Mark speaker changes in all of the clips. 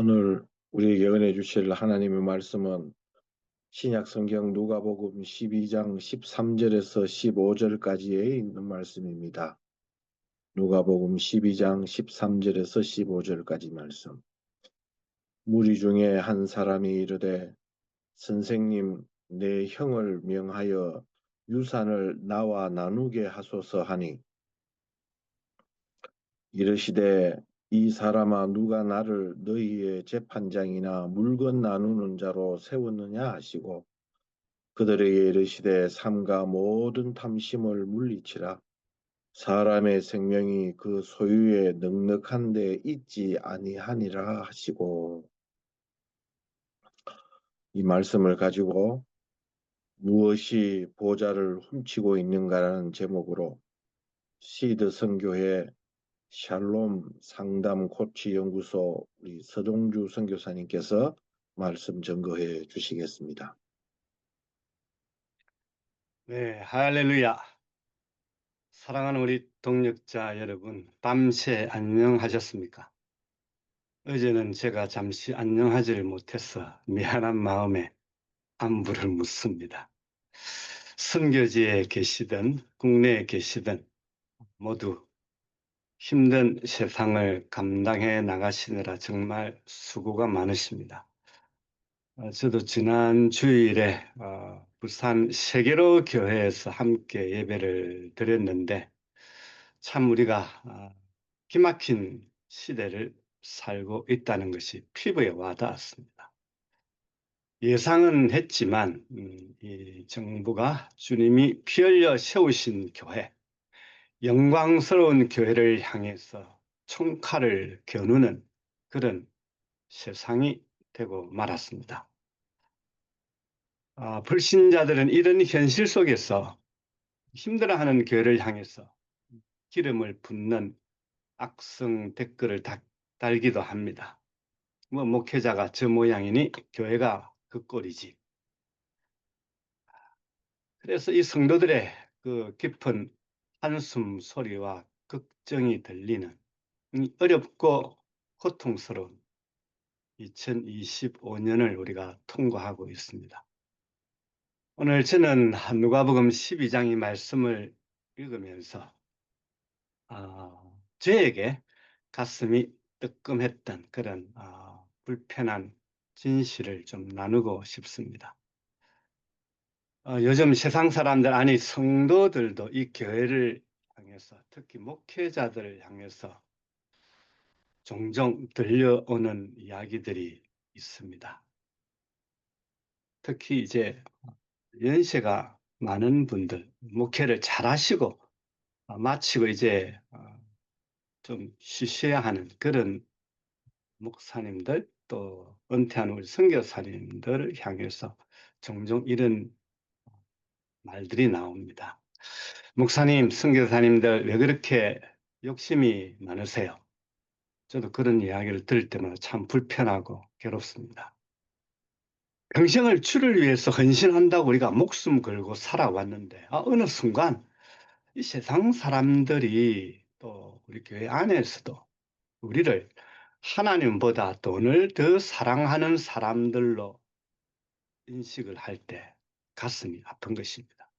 Speaker 1: 오늘 우리에게 은혜 주실 하나님의 말씀은 신약 성경 누가복음 12장 13절에서 15절까지에 있는 말씀입니다. 누가복음 12장 13절에서 15절까지 말씀. 무리 중에 한 사람이 이르되 선생님 내 형을 명하여 유산을 나와 나누게 하소서 하니 이르시되 이 사람아 누가 나를 너희의 재판장이나 물건 나누는 자로 세웠느냐 하시고 그들에게 이르시되 삼가 모든 탐심을 물리치라. 사람의 생명이 그 소유에 넉넉한 데 있지 아니하니라 하시고 이 말씀을 가지고 무엇이 보좌를 훔치고 있는가라는 제목으로 시드 선교회 샬롬 상담 코치 연구소 우리 서동주 선교사님께서 말씀 전거해 주시겠습니다.
Speaker 2: 네, 할렐루야. 사랑하는 우리 동역자 여러분, 밤새 안녕하셨습니까? 어제는 제가 잠시 안녕하지를 못해서 미안한 마음에 안부를 묻습니다. 선교지에 계시든 국내에 계시든 모두 힘든 세상을 감당해 나가시느라 정말 수고가 많으십니다. 저도 지난 주일에 부산 세계로 교회에서 함께 예배를 드렸는데 참 우리가 기막힌 시대를 살고 있다는 것이 피부에 와닿았습니다. 예상은 했지만 이 정부가 주님이 피 흘려 세우신 교회, 영광스러운 교회를 향해서 총칼을 겨누는 그런 세상이 되고 말았습니다. 불신자들은 이런 현실 속에서 힘들어하는 교회를 향해서 기름을 붓는 악성 댓글을 달기도 합니다. 뭐 목회자가 저 모양이니 교회가 그 꼴이지. 그래서 이 성도들의 그 깊은 한숨 소리와 걱정이 들리는 어렵고 고통스러운 2025년을 우리가 통과하고 있습니다. 오늘 저는 누가복음 12장의 말씀을 읽으면서 저에게 가슴이 뜨끔했던 그런 불편한 진실을 좀 나누고 싶습니다. 요즘 세상 사람들, 아니 성도들도 이 교회를 향해서, 특히 목회자들을 향해서 종종 들려오는 이야기들이 있습니다. 특히 이제 연세가 많은 분들, 목회를 잘하시고 마치고 이제 좀 쉬셔야 하는 그런 목사님들, 또 은퇴한 우리 선교사님들을 향해서 종종 이런 말들이 나옵니다. 목사님, 선교사님들 왜 그렇게 욕심이 많으세요? 저도 그런 이야기를 들을 때마다 참 불편하고 괴롭습니다. 평생을 주를 위해서 헌신한다고 우리가 목숨 걸고 살아왔는데 어느 순간 이 세상 사람들이 또 우리 교회 안에서도 우리를 하나님보다 돈을 더 사랑하는 사람들로 인식을 할 때 가슴이 아픈 것입니다.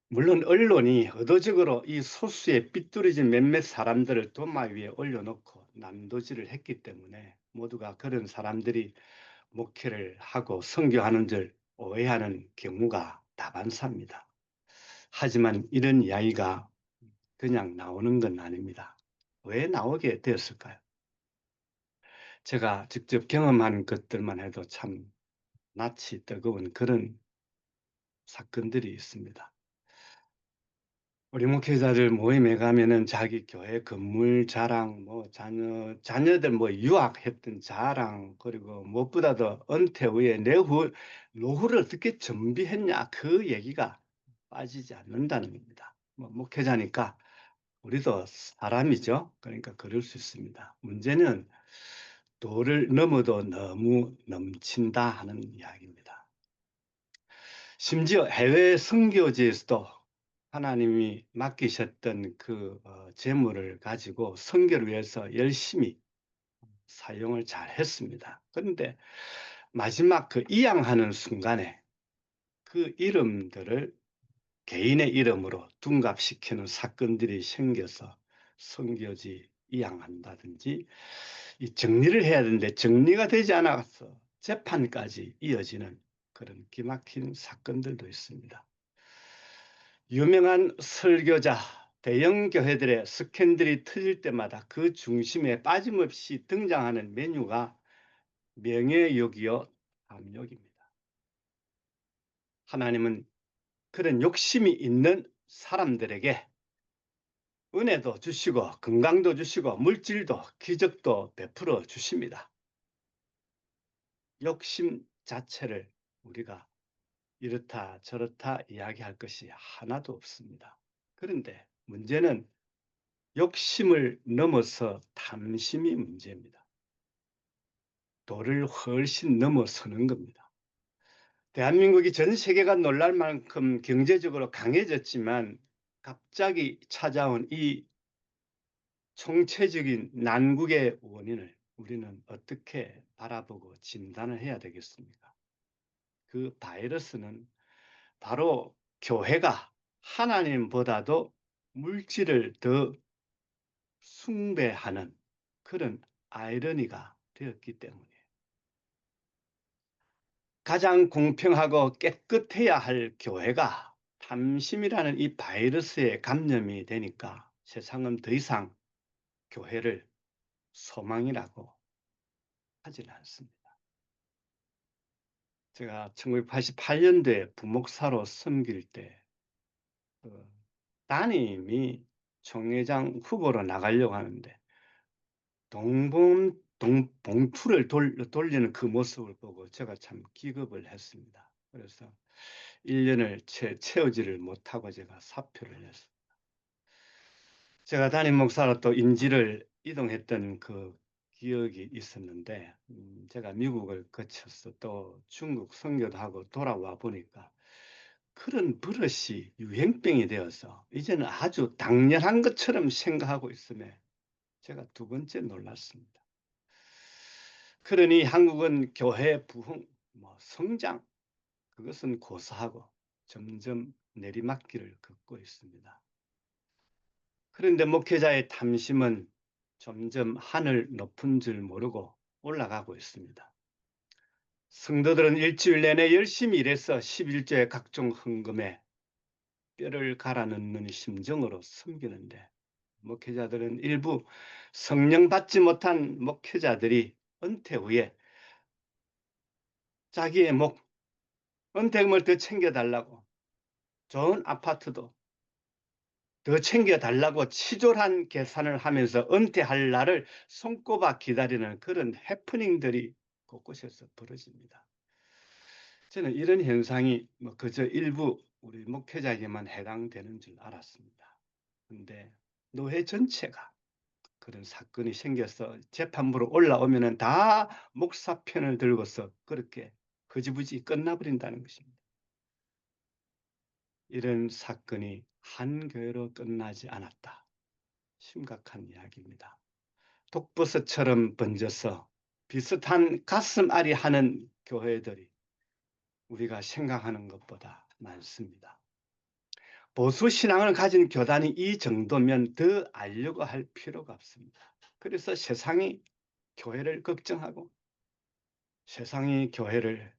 Speaker 2: 물론 언론이 의도적으로 이 소수의 삐뚤어진 몇몇 사람들을 도마 위에 올려놓고 난도질을 했기 때문에 모두가 그런 사람들이 목회를 하고 선교하는 줄 오해하는 경우가 다반사입니다. 하지만 이런 이야기가 그냥 나오는 건 아닙니다. 왜 나오게 되었을까요? 제가 직접 경험한 것들만 해도 참 낯이 뜨거운 그런 사건들이 있습니다. 우리 목회자들 모임에 가면은 자기 교회 건물 자랑, 뭐 자녀들 뭐 유학했던 자랑, 그리고 무엇보다도 은퇴 후에 노후를 어떻게 준비했냐, 그 얘기가 빠지지 않는다는 겁니다. 뭐 목회자니까 우리도 사람이죠. 그러니까 그럴 수 있습니다. 문제는 도를 넘어도 너무 넘친다 하는 이야기입니다. 심지어 해외 선교지에서도 하나님이 맡기셨던 그 재물을 가지고 선교를 위해서 열심히 사용을 잘 했습니다. 그런데 마지막 그 이양하는 순간에 그 이름들을 개인의 이름으로 둔갑시키는 사건들이 생겨서 성교지 이양한다든지 이 정리를 해야 되는데 정리가 되지 않아서 재판까지 이어지는 그런 기막힌 사건들도 있습니다. 유명한 설교자, 대형 교회들의 스캔들이 터질 때마다 그 중심에 빠짐없이 등장하는 메뉴가 명예욕이요 탐욕입니다. 하나님은 그런 욕심이 있는 사람들에게 은혜도 주시고 건강도 주시고 물질도 기적도 베풀어 주십니다. 욕심 자체를 우리가 이렇다 저렇다 이야기할 것이 하나도 없습니다. 그런데 문제는 욕심을 넘어서 탐심이 문제입니다. 도를 훨씬 넘어서는 겁니다. 대한민국이 전 세계가 놀랄 만큼 경제적으로 강해졌지만 갑자기 찾아온 이 총체적인 난국의 원인을 우리는 어떻게 바라보고 진단을 해야 되겠습니까? 그 바이러스는 바로 교회가 하나님보다도 물질을 더 숭배하는 그런 아이러니가 되었기 때문이에요. 가장 공평하고 깨끗해야 할 교회가 탐심이라는 이 바이러스에 감염이 되니까 세상은 더 이상 교회를 소망이라고 하지는 않습니다. 제가 1988년도에 부목사로 섬길 때 따님이 총회장 후보로 나가려고 하는데 봉투를 돌리는 그 모습을 보고 제가 참 기겁을 했습니다. 그래서 1년을 채우지를 못하고 제가 사표를 냈습니다. 제가 담임 목사로 또 인지를 이동했던 그 기억이 있었는데 제가 미국을 거쳐서 또 중국 선교도 하고 돌아와 보니까 그런 버릇이 유행병이 되어서 이제는 아주 당연한 것처럼 생각하고 있음에 제가 두 번째 놀랐습니다. 그러니 한국은 교회 부흥, 성장 그것은 고사하고 점점 내리막길을 걷고 있습니다. 그런데 목회자의 탐심은 점점 하늘 높은 줄 모르고 올라가고 있습니다. 성도들은 일주일 내내 열심히 일해서 11조의 각종 헌금에 뼈를 갈아 넣는 심정으로 섬기는데 목회자들은 일부 성령 받지 못한 목회자들이 은퇴 후에 자기의 은퇴금을 더 챙겨달라고 좋은 아파트도 더 챙겨달라고 치졸한 계산을 하면서 은퇴할 날을 손꼽아 기다리는 그런 해프닝들이 곳곳에서 벌어집니다. 저는 이런 현상이 그저 일부 우리 목회자에게만 해당되는 줄 알았습니다. 그런데 노회 전체가 그런 사건이 생겨서 재판부로 올라오면은 다 목사 편을 들고서 그렇게 흐지부지 끝나버린다는 것입니다. 이런 사건이 한 교회로 끝나지 않았다. 심각한 이야기입니다. 독버섯처럼 번져서 비슷한 가슴앓이 하는 교회들이 우리가 생각하는 것보다 많습니다. 보수 신앙을 가진 교단이 이 정도면 더 알려고 할 필요가 없습니다. 그래서 세상이 교회를 걱정하고 세상이 교회를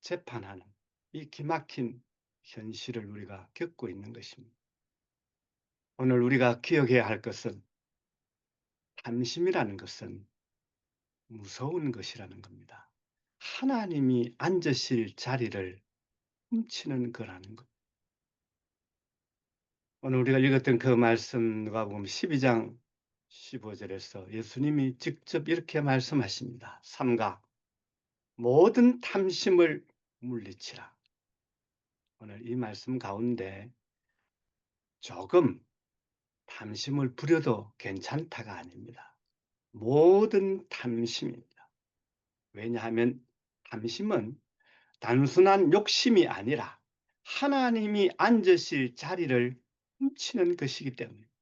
Speaker 2: 재판하는 이 기막힌 현실을 우리가 겪고 있는 것입니다. 오늘 우리가 기억해야 할 것은 탐심이라는 것은 무서운 것이라는 겁니다. 하나님이 앉으실 자리를 훔치는 거라는 것. 오늘 우리가 읽었던 그 말씀과 보면 12장 15절에서 예수님이 직접 이렇게 말씀하십니다. 삼가 모든 탐심을 물리치라. 오늘 이 말씀 가운데 조금 탐심을 부려도 괜찮다가 아닙니다. 모든 탐심입니다. 왜냐하면 탐심은 단순한 욕심이 아니라 하나님이 앉으실 자리를 훔치는 것이기 때문입니다.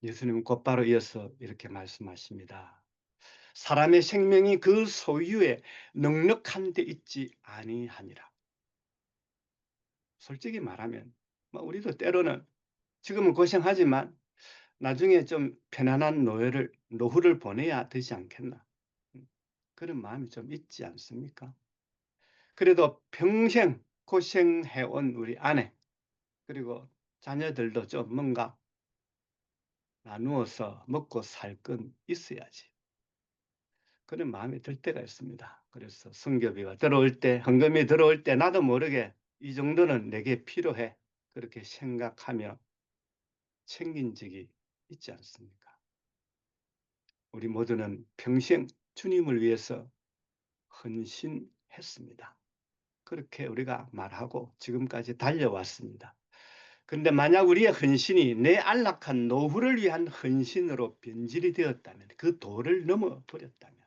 Speaker 2: 예수님은 곧바로 이어서 이렇게 말씀하십니다. 사람의 생명이 그 소유에 넉넉한 데 있지 아니하니라. 솔직히 말하면 뭐 우리도 때로는 지금은 고생하지만 나중에 좀 편안한 노후를 보내야 되지 않겠나. 그런 마음이 좀 있지 않습니까? 그래도 평생 고생해온 우리 아내 그리고 자녀들도 좀 뭔가 나누어서 먹고 살 건 있어야지. 그런 마음이 들 때가 있습니다. 그래서 성교비가 들어올 때, 헌금이 들어올 때 나도 모르게 이 정도는 내게 필요해. 그렇게 생각하며 챙긴 적이 있지 않습니까? 우리 모두는 평생 주님을 위해서 헌신했습니다. 그렇게 우리가 말하고 지금까지 달려왔습니다. 그런데 만약 우리의 헌신이 내 안락한 노후를 위한 헌신으로 변질이 되었다면, 그 도를 넘어버렸다면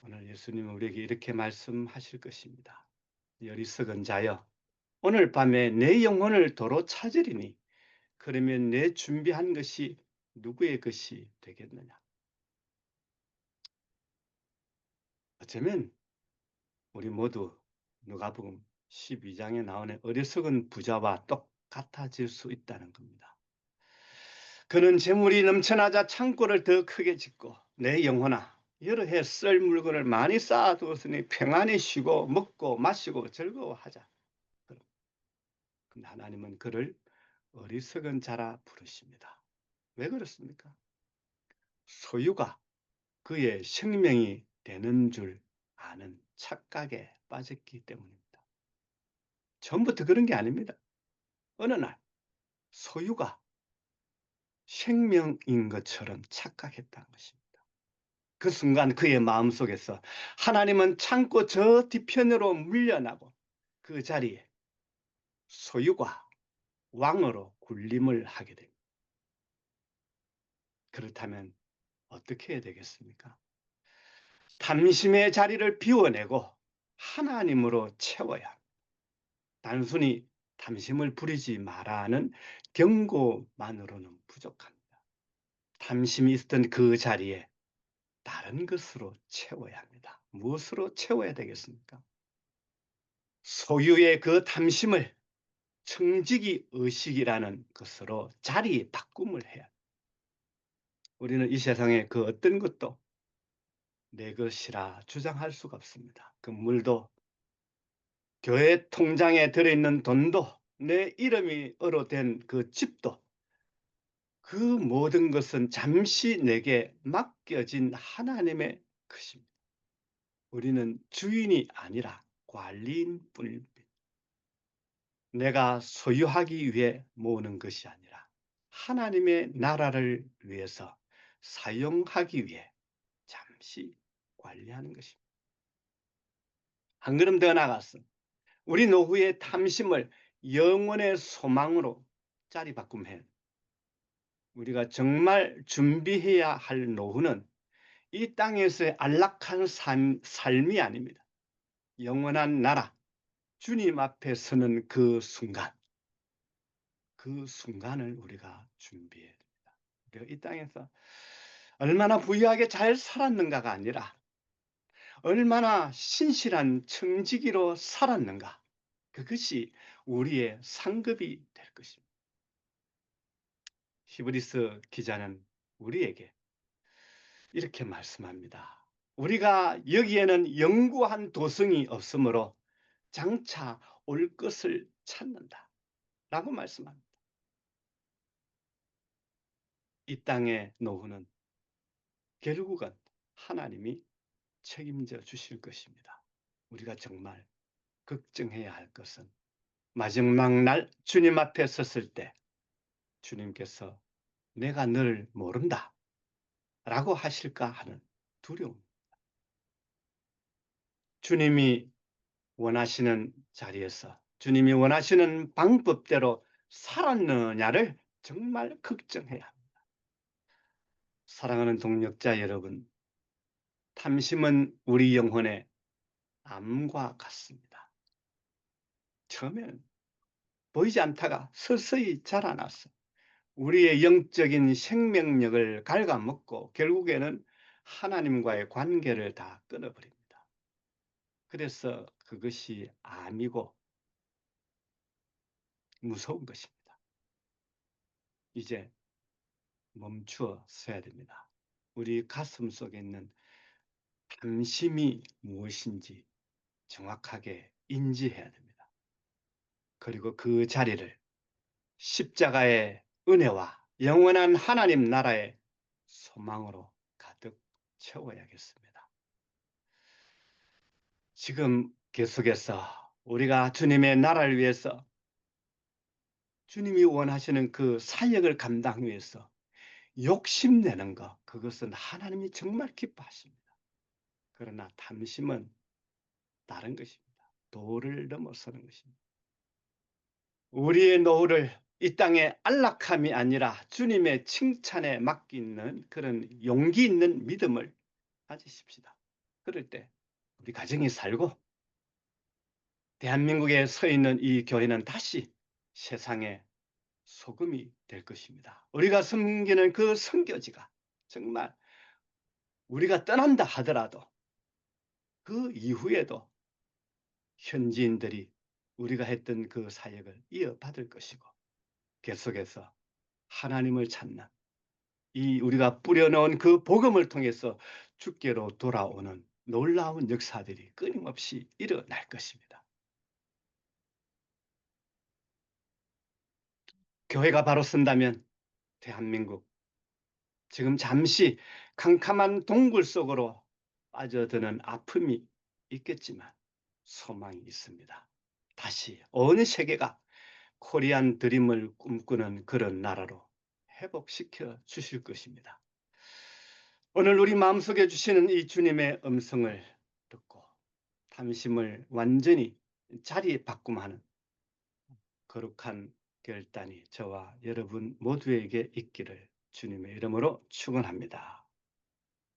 Speaker 2: 오늘 예수님은 우리에게 이렇게 말씀하실 것입니다. 이 어리석은 자여, 오늘 밤에 내 영혼을 도로 찾으리니 그러면 내 준비한 것이 누구의 것이 되겠느냐. 어쩌면 우리 모두 누가복음 12장에 나오는 어리석은 부자와 똑같아질 수 있다는 겁니다. 그는 재물이 넘쳐나자 창고를 더 크게 짓고 내 영혼아 여러 해 쓸 물건을 많이 쌓아두었으니 평안히 쉬고 먹고 마시고 즐거워하자. 근데 하나님은 그를 어리석은 자라 부르십니다. 왜 그렇습니까? 소유가 그의 생명이 되는 줄 아는 착각에 빠졌기 때문입니다. 처음부터 그런 게 아닙니다. 어느 날 소유가 생명인 것처럼 착각했다는 것입니다. 그 순간 그의 마음속에서 하나님은 창고 저 뒤편으로 물려나고 그 자리에 소유가 왕으로 군림을 하게 됩니다. 그렇다면 어떻게 해야 되겠습니까? 탐심의 자리를 비워내고 하나님으로 채워야 합니다. 단순히 탐심을 부리지 마라는 경고만으로는 부족합니다. 탐심이 있었던 그 자리에 다른 것으로 채워야 합니다. 무엇으로 채워야 되겠습니까? 소유의 그 탐심을 청지기 의식이라는 것으로 자리 바꿈을 해야 합니다. 우리는 이 세상에 그 어떤 것도 내 것이라 주장할 수가 없습니다. 그 물도 교회 통장에 들어있는 돈도 내 이름으로 된 그 집도 그 모든 것은 잠시 내게 맡겨진 하나님의 것입니다. 우리는 주인이 아니라 관리인 뿐입니다. 내가 소유하기 위해 모으는 것이 아니라 하나님의 나라를 위해서 사용하기 위해 잠시 관리하는 것입니다. 한 걸음 더 나아가서 우리 노후의 탐심을 영원의 소망으로 자리 바꿈해 우리가 정말 준비해야 할 노후는 이 땅에서의 안락한 삶이 아닙니다. 영원한 나라, 주님 앞에 서는 그 순간을 우리가 준비해야 됩니다. 우리가 이 땅에서 얼마나 부유하게 잘 살았는가가 아니라 얼마나 신실한 청지기로 살았는가, 그것이 우리의 상급이 될 것입니다. 히브리서 기자는 우리에게 이렇게 말씀합니다. 우리가 여기에는 영구한 도성이 없으므로 장차 올 것을 찾는다 라고 말씀합니다. 이 땅의 노후는 결국은 하나님이 책임져 주실 것입니다. 우리가 정말 걱정해야 할 것은 마지막 날 주님 앞에 섰을 때 주님께서 내가 너를 모른다 라고 하실까 하는 두려움. 주님이 원하시는 자리에서 주님이 원하시는 방법대로 살았느냐를 정말 걱정해야 합니다. 사랑하는 동역자 여러분, 탐심은 우리 영혼의 암과 같습니다. 처음에는 보이지 않다가 서서히 자라났어. 우리의 영적인 생명력을 갉아먹고 결국에는 하나님과의 관계를 다 끊어버립니다. 그래서 그것이 암이고 무서운 것입니다. 이제 멈추어 서야 됩니다. 우리 가슴 속에 있는 탐심이 무엇인지 정확하게 인지해야 됩니다. 그리고 그 자리를 십자가의 은혜와 영원한 하나님 나라의 소망으로 가득 채워야겠습니다. 지금 계속해서 우리가 주님의 나라를 위해서 주님이 원하시는 그 사역을 감당하기 위해서 욕심내는 것, 그것은 하나님이 정말 기뻐하십니다. 그러나 탐심은 다른 것입니다. 도를 넘어서는 것입니다. 우리의 노후를 이 땅의 안락함이 아니라 주님의 칭찬에 맡기는 그런 용기 있는 믿음을 가지십시다. 그럴 때 우리 가정이 살고 대한민국에 서 있는 이 교회는 다시 세상의 소금이 될 것입니다. 우리가 섬기는 그 선교지가 정말 우리가 떠난다 하더라도 그 이후에도 현지인들이 우리가 했던 그 사역을 이어받을 것이고 계속해서 하나님을 찾는 이 우리가 뿌려놓은 그 복음을 통해서 주께로 돌아오는 놀라운 역사들이 끊임없이 일어날 것입니다. 교회가 바로 쓴다면 대한민국 지금 잠시 캄캄한 동굴 속으로 빠져드는 아픔이 있겠지만 소망이 있습니다. 다시 온 세계가 코리안 드림을 꿈꾸는 그런 나라로 회복시켜 주실 것입니다. 오늘 우리 마음속에 주시는 이 주님의 음성을 듣고 탐심을 완전히 자리 바꿈하는 거룩한 결단이 저와 여러분 모두에게 있기를 주님의 이름으로 축원합니다.